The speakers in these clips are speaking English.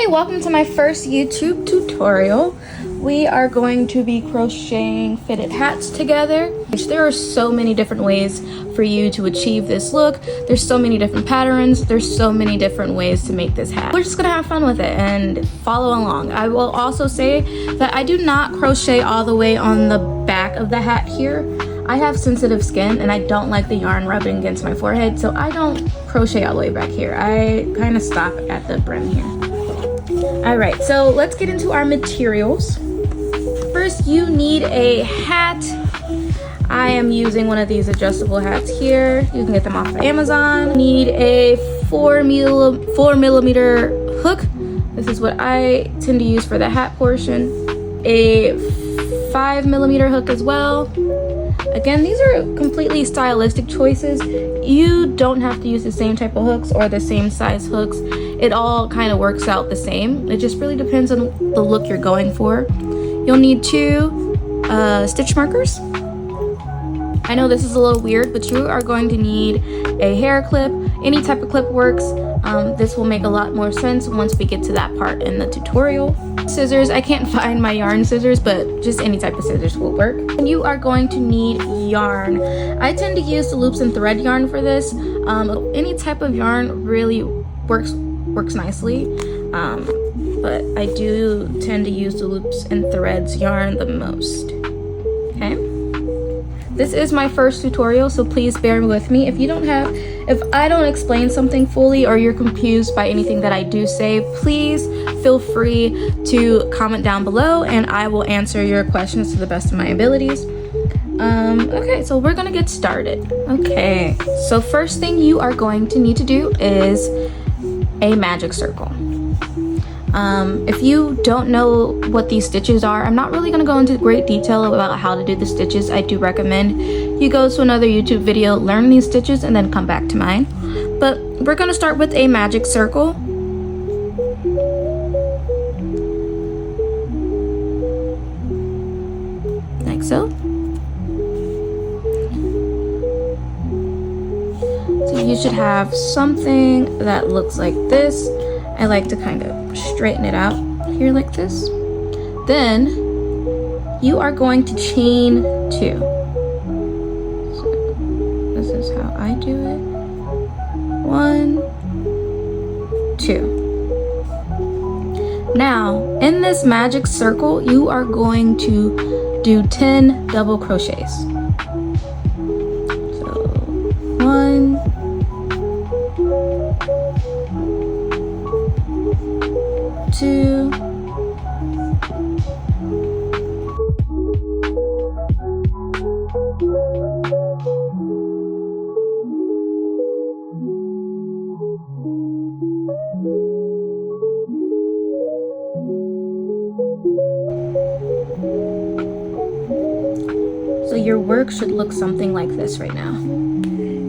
Hey, welcome to my first YouTube tutorial. We are going to be crocheting fitted hats together. There are so many different ways for you to achieve this look. There's so many different patterns. There's so many different ways to make this hat. We're just gonna have fun with it and follow along. I will also say that I do not crochet all the way on the back of the hat here. I have sensitive skin and I don't like the yarn rubbing against my forehead, so I don't crochet all the way back here. I kind of stop at the brim here. All right, so let's get into our materials. First, you need a hat. I am using one of these adjustable hats here. You can get them off of Amazon. You need a 4 millimeter hook. This is what I tend to use for the hat portion. A 5 millimeter hook as well. Again, these are completely stylistic choices. You don't have to use the same type of hooks or the same size hooks. It all kind of works out the same. It just really depends on the look you're going for. You'll need 2 stitch markers. I know this is a little weird, but you are going to need a hair clip. Any type of clip works. This will make a lot more sense once we get to that part in the tutorial. Scissors, I can't find my yarn scissors, but just any type of scissors will work. And you are going to need yarn. I tend to use the loops and thread yarn for this. Any type of yarn really works nicely, but I do tend to use the loops and threads yarn the most. Okay, this is my first tutorial, so please bear with me. If I don't explain something fully or you're confused by anything that I do say, please feel free to comment down below and I will answer your questions to the best of my abilities. Okay, so we're gonna get started. Okay, so first thing you are going to need to do is a magic circle. If you don't know what these stitches are, I'm not really going to go into great detail about how to do the stitches. I do recommend you go to another YouTube video, learn these stitches, and then come back to mine. But we're going to start with a magic circle. Like so. So you should have something that looks like this. I like to kind of straighten it out here like this. Then you are going to chain 2. So this is how I do it. 1, 2. Now in this magic circle, you are going to do 10 double crochets. So 1, 2, 'So your work should look something like this right now.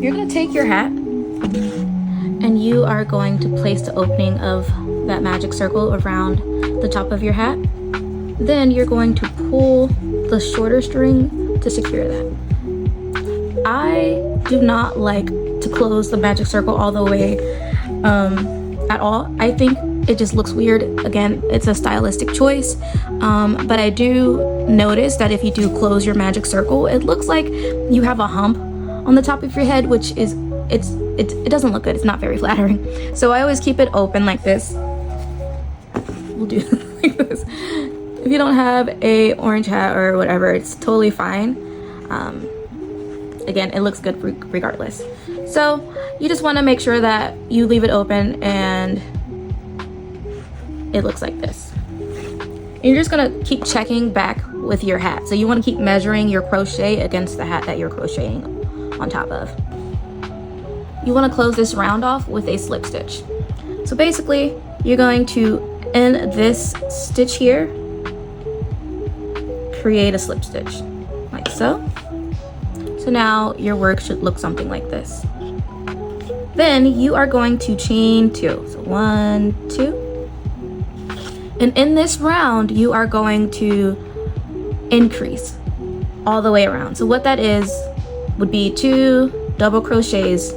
You're going to take your hat and you are going to place the opening of that magic circle around the top of your hat. Then you're going to pull the shorter string to secure that. I do not like to close the magic circle all the way at all. I think it just looks weird. Again, it's a stylistic choice, but I do notice that if you do close your magic circle, it looks like you have a hump on the top of your head, which is it doesn't look good. It's not very flattering. So I always keep it open like this. We'll do like this. If you don't have a orange hat or whatever, it's totally fine. Again, it looks good regardless. So you just want to make sure that you leave it open and it looks like this. And you're just gonna keep checking back with your hat. So you want to keep measuring your crochet against the hat that you're crocheting on top of. You want to close this round off with a slip stitch. So basically, you're going to, in this stitch here, create a slip stitch, like so. So now your work should look something like this. Then you are going to chain 2. So 1, 2. And in this round, you are going to increase all the way around. So what that is would be 2 double crochets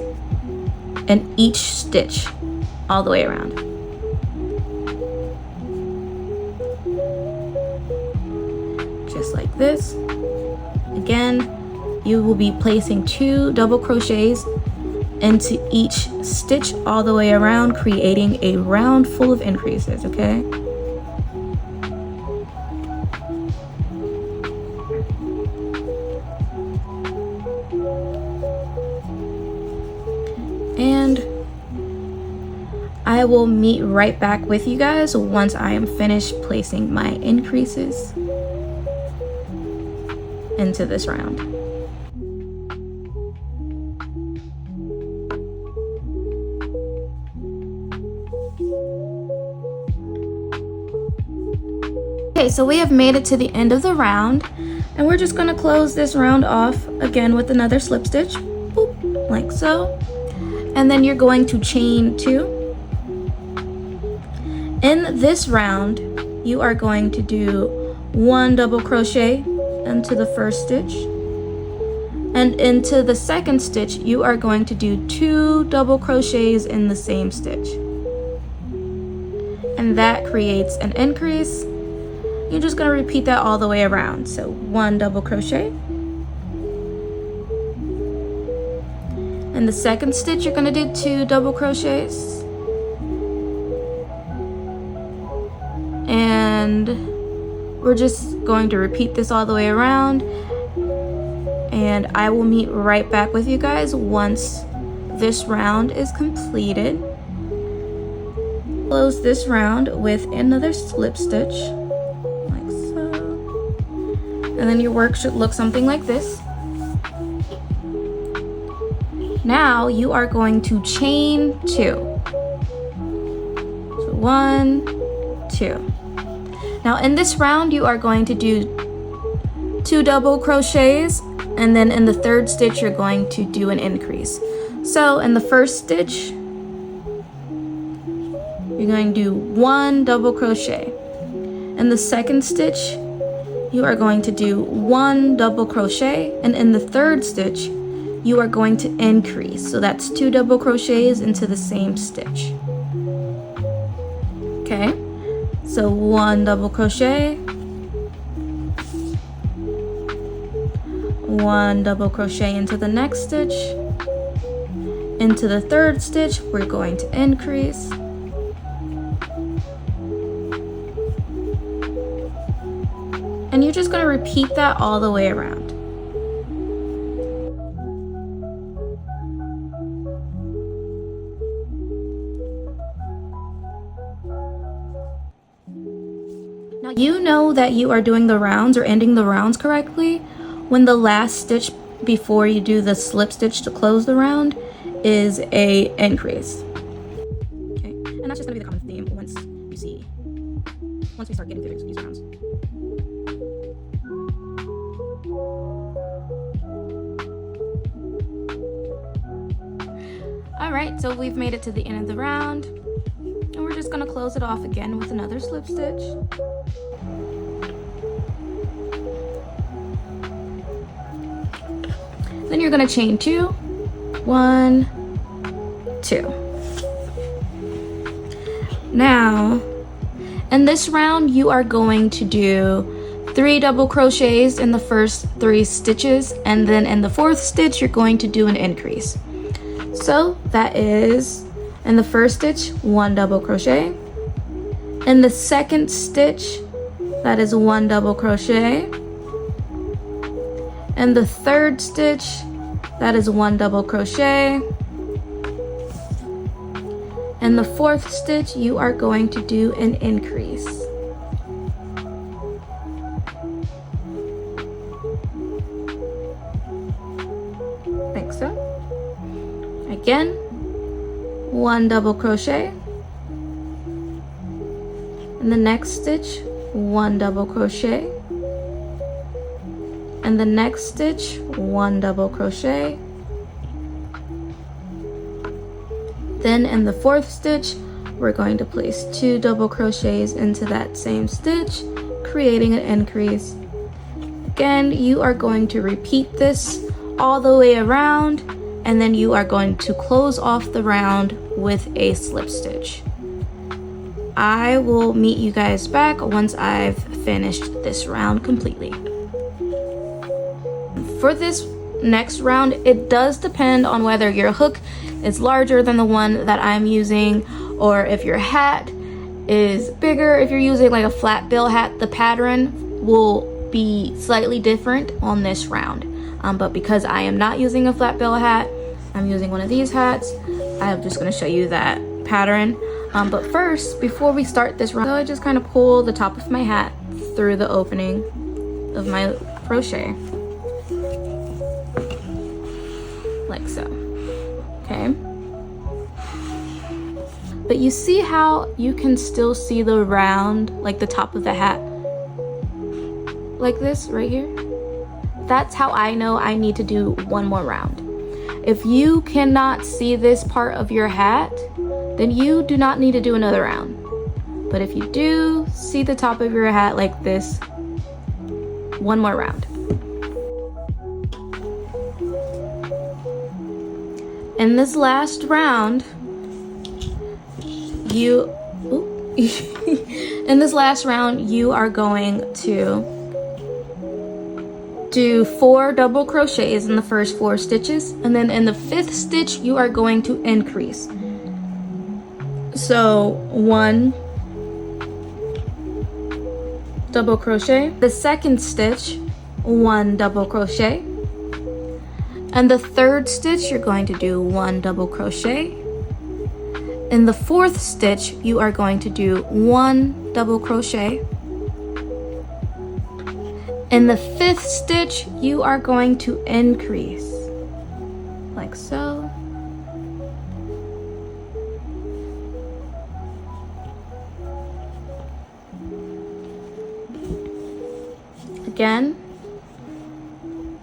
in each stitch all the way around. this. Again, you will be placing 2 double crochets into each stitch all the way around, creating a round full of increases, okay? And I will meet right back with you guys once I am finished placing my increases into this round. Okay, so we have made it to the end of the round, and we're just gonna close this round off again with another slip stitch, boop, like so. And then you're going to chain 2. In this round, you are going to do 1 double crochet into the first stitch, and into the second stitch, you are going to do 2 double crochets in the same stitch. And that creates an increase. You're just gonna repeat that all the way around. So 1 double crochet. In the second stitch, you're gonna do 2 double crochets. And we're just going to repeat this all the way around. And I will meet right back with you guys once this round is completed. Close this round with another slip stitch. And then your work should look something like this. Now you are going to chain 2. So 1, 2. Now in this round, you are going to do 2 double crochets, and then in the third stitch, you're going to do an increase. So in the first stitch, you're going to do 1 double crochet. In the second stitch, you are going to do 1 double crochet, and in the third stitch, you are going to increase. So that's 2 double crochets into the same stitch. Okay, so 1 double crochet, 1 double crochet into the next stitch. Into the third stitch, we're going to increase. And you're just going to repeat that all the way around. Now you know that you are doing the rounds or ending the rounds correctly when the last stitch before you do the slip stitch to close the round is a increase. Okay, and that's just going to be the common theme once we start getting through these rounds. Alright, so we've made it to the end of the round, and we're just going to close it off again with another slip stitch. Then you're going to chain 2, 1, 2. Now, in this round, you are going to do 3 double crochets in the first 3 stitches, and then in the fourth stitch, you're going to do an increase. So that is, in the first stitch, 1 double crochet. In the second stitch, that is 1 double crochet. In the third stitch, that is 1 double crochet. In the fourth stitch, you are going to do an increase. Like so. Again, 1 double crochet. In the next stitch, 1 double crochet. In the next stitch, 1 double crochet. Then in the fourth stitch, we're going to place 2 double crochets into that same stitch, creating an increase. Again, you are going to repeat this all the way around, and then you are going to close off the round with a slip stitch. I will meet you guys back once I've finished this round completely. for this next round, it does depend on whether your hook is larger than the one that I'm using, or if your hat is bigger. If you're using like a flat bill hat, the pattern will be slightly different on this round. But because I am not using a flat bill hat, I'm using one of these hats, I'm just going to show you that pattern. But first, before we start this round, I just kind of pull the top of my hat through the opening of my crochet, like so. Okay, but you see how you can still see the round, like the top of the hat, like this right here? That's how I know I need to do one more round. If you cannot see this part of your hat, then you do not need to do another round. But if you do see the top of your hat like this, one more round. In this last round, you are going to do 4 double crochets in the first 4 stitches, and then in the 5th stitch you are going to increase. So 1 double crochet, the 2nd stitch 1 double crochet, and the 3rd stitch you're going to do 1 double crochet. In the 4th stitch you are going to do 1 double crochet. In the 5th stitch you are going to increase, like so. Again,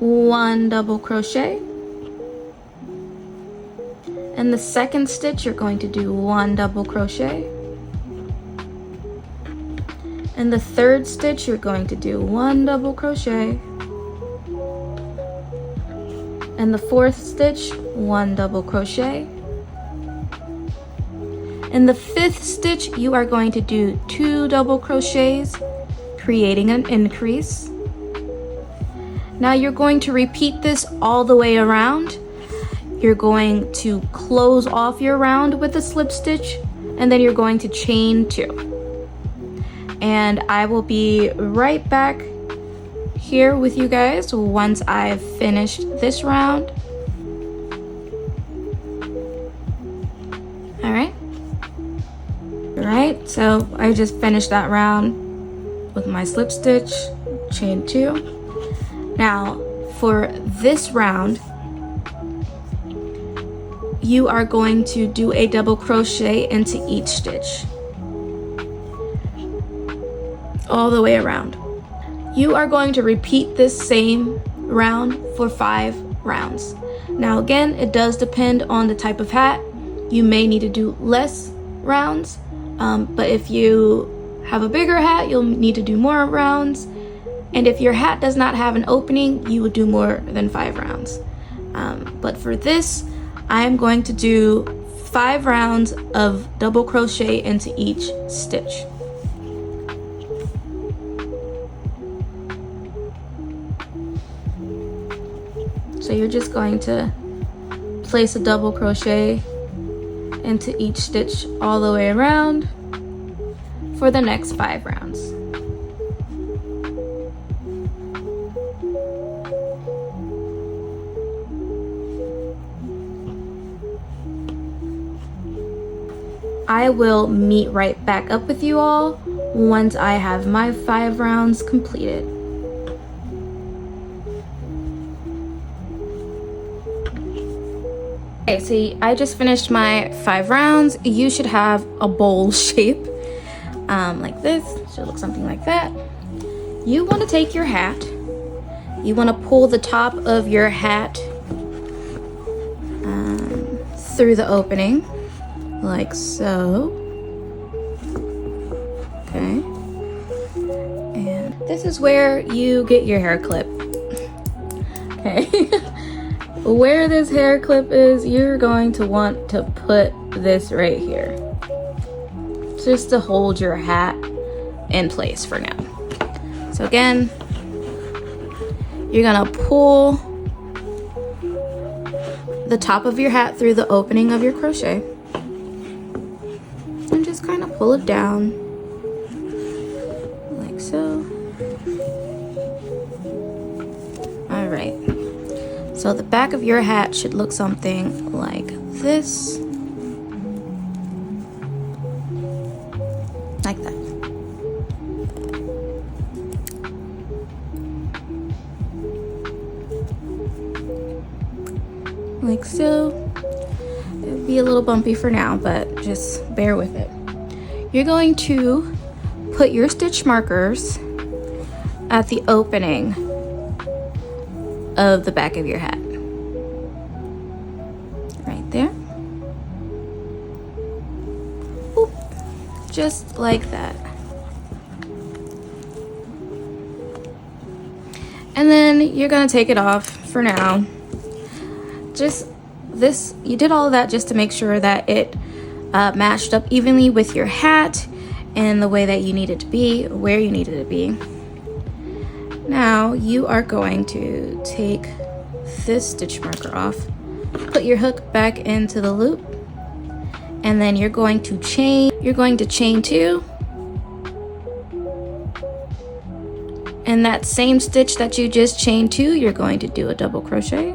1 double crochet. In the 2nd stitch you're going to do 1 double crochet. In the 3rd stitch you're going to do 1 double crochet. In the 4th stitch 1 double crochet. In the 5th stitch you are going to do 2 double crochets, creating an increase. Now you're going to repeat this all the way around. You're going to close off your round with a slip stitch, and then you're going to chain 2. And I will be right back here with you guys once I've finished this round. Alright, so I just finished that round with my slip stitch, chain 2. Now for this round, you are going to do a double crochet into each stitch, all the way around. You are going to repeat this same round for 5 rounds. Now again, it does depend on the type of hat. You may need to do less rounds, but if you have a bigger hat, you'll need to do more rounds. And if your hat does not have an opening, you would do more than 5 rounds. But for this, I'm going to do 5 rounds of double crochet into each stitch. So you're just going to place a double crochet into each stitch all the way around for the next 5 rounds. I will meet right back up with you all once I have my 5 rounds completed. Okay, see, I just finished my 5 rounds. You should have a bowl shape like this. Should look something like that. You want to take your hat. You want to pull the top of your hat through the opening, like so. Okay. And this is where you get your hair clip. Okay. Where this hair clip is, you're going to want to put this right here, just to hold your hat in place for now. So again, you're gonna pull the top of your hat through the opening of your crochet and just kind of pull it down like so. All right, so the back of your hat should look something like this, like that. Like so. It'll be a little bumpy for now, but just bear with it. You're going to put your stitch markers at the opening of the back of your hat. Right there. Oop. Just like that. And then you're gonna take it off for now. Just this, you did all of that just to make sure that it matched up evenly with your hat and the way that you need it to be, where you need it to be. Now you are going to take this stitch marker off, put your hook back into the loop, and then you're going to chain. You're going to chain 2, and that same stitch that you just chained 2, you're going to do a double crochet.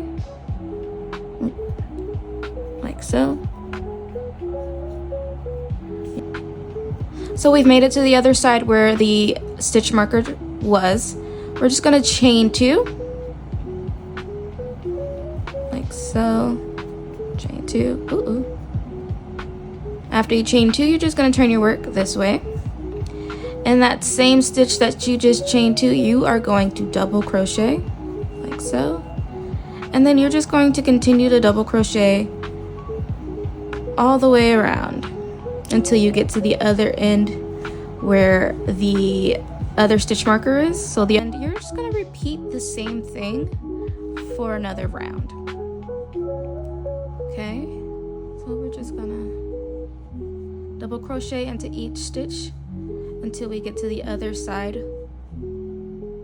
So we've made it to the other side where the stitch marker was. We're just going to chain 2 like so. Chain 2. Ooh. After you chain 2, you're just going to turn your work this way, and that same stitch that you just chained 2, you are going to double crochet like so, and then you're just going to continue to double crochet all the way around until you get to the other end where the other stitch marker is. So the end, you're just going to repeat the same thing for another round. Okay, so we're just gonna double crochet into each stitch until we get to the other side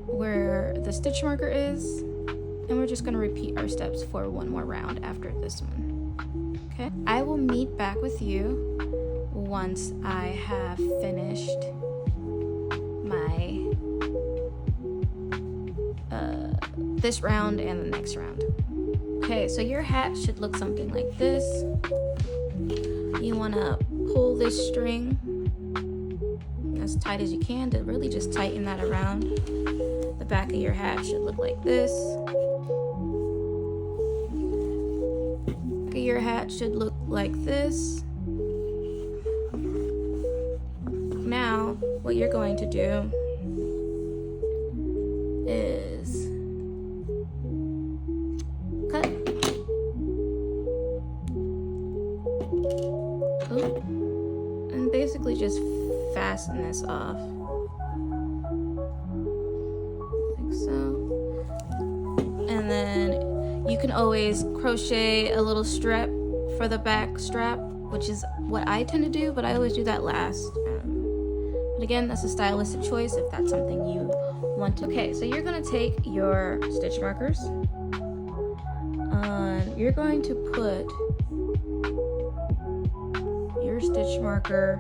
where the stitch marker is, and we're just going to repeat our steps for one more round after this one. Okay, I will meet back with you once I have finished my this round and the next round. Okay, so your hat should look something like this. You want to pull this string as tight as you can to really just tighten that around. The back of your hat should look like this. Your hat should look like this. Now, what you're going to do is cut. Ooh. And basically just fasten this off. Like so. And then you can always crochet a little strap for the back strap, which is what I tend to do, but I always do that last. But again, that's a stylistic choice if that's something you want to. Okay, so you're gonna take your stitch markers. You're going to put your stitch marker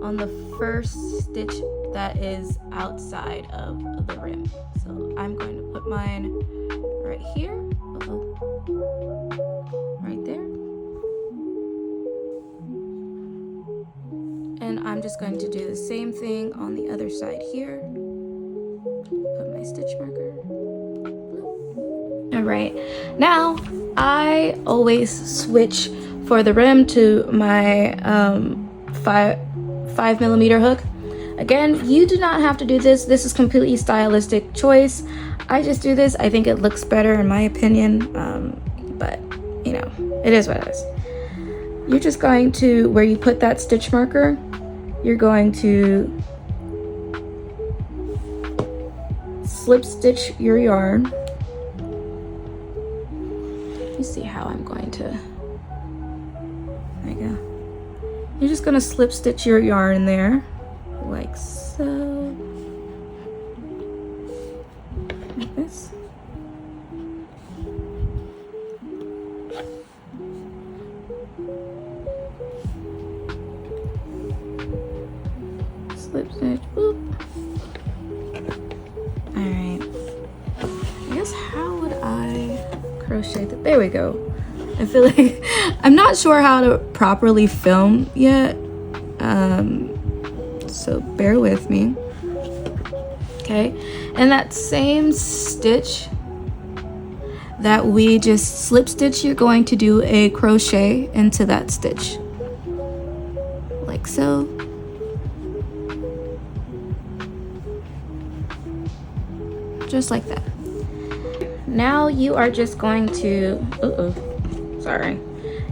on the first stitch that is outside of the rim. So I'm going to put mine right here. Right there. And I'm just going to do the same thing on the other side here. Put my stitch marker. All right, now I always switch for the rim to my 5mm hook. Again, you do not have to do this. This is completely stylistic choice. I just do this. I think it looks better in my opinion, but you know, it is what it is. You're just going to, where you put that stitch marker, you're going to slip stitch your yarn. You see how I'm going to, there you go. You're just going to slip stitch your yarn in there like so, like this. slip stitch, boop. All right, I guess how would I crochet that? There we go. I feel like I'm not sure how to properly film yet, so bear with me. Okay, and that same stitch that we just slip stitch, you're going to do a crochet into that stitch, like so. Just like that. Now you are just going to,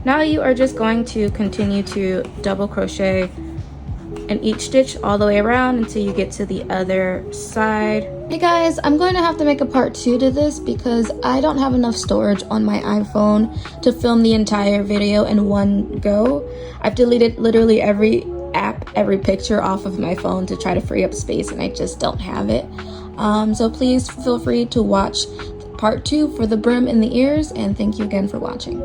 now you are just going to continue to double crochet in each stitch all the way around until you get to the other side. Hey guys, I'm going to have to make a part 2 to this because I don't have enough storage on my iPhone to film the entire video in one go. I've deleted literally every app, every picture off of my phone to try to free up space, and I just don't have it. So please feel free to watch part 2 for the brim and the ears, and thank you again for watching.